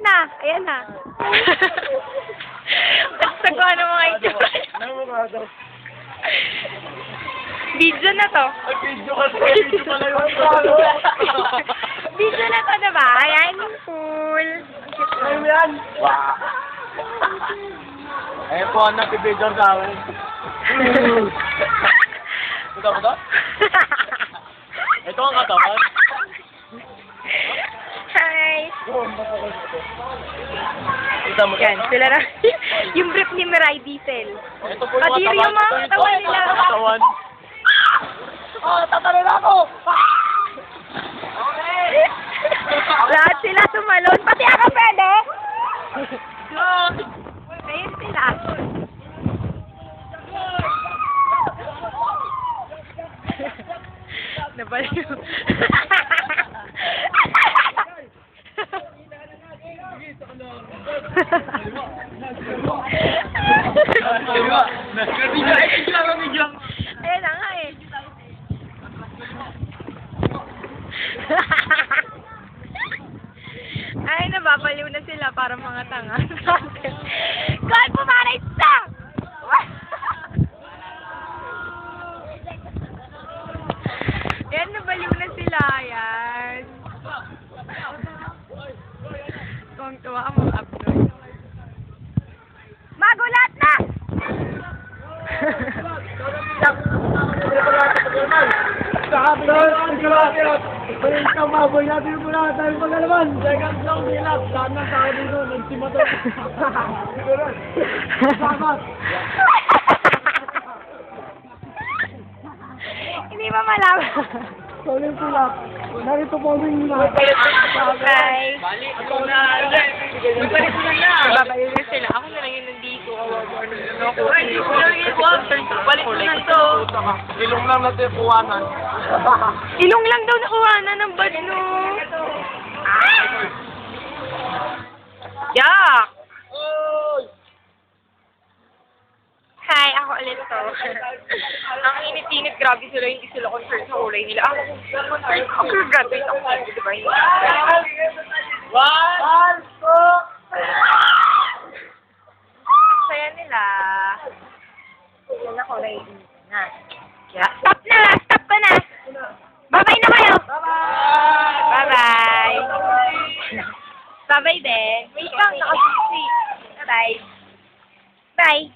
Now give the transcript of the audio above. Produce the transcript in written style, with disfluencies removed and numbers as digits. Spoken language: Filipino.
na. Ayan na. Basta ko ano mga itsura. Video na to. Video kasi. Video pala yung Video na to, diba? Ayan yung pool. Ayun yan. Wow. Ayun po, nag-video sa akin. Ito mo to? Ito ang katapat. Hi. Ito mo to? Yan, sila na. Yung brief ni Mirai Diesel. Ito po yung Kadiri yung mga katawan nila. Katawan. Oh, tatalon ako! Lahat sila tumalon. Pati ako pwede. Ayun sila. Nabaliw. Ayan na nga eh. Ay, nababaliw na sila para mga tanga. God, pumaray sa! Ayan, nabaliw na sila. Ayan. Tuwang-tuwa ang mga upload. Magulat na! Balik ka maboy natin yung mula tayo pagalaman. Second long nilap. Saan na tao dito? Nagsimata. Salamat. Hindi ba malaman? Sorry po lang. Narito po yung mga. Bye. Balik ako na. Balik ko na. Babaliw na sila. Ako na lang yung nandito. Balik ko na ito. Ilong lang natin kuwanan. Ilong lang daw nakuha na ng bad, no? Yak! Hi, ako ulit to. Ang init-init, grabe sila, hindi sila concerned sa kulay nila. Ako concerned ako, graduate ako, di ba? One, two. Saya nila. Yan ako, naiinit na. Yeah. Stop na! Stop ka na! Bye-bye na kayo! Bye-bye! Bye-bye! Bye-bye din. Wait lang, nakasisi. Bye. Bye.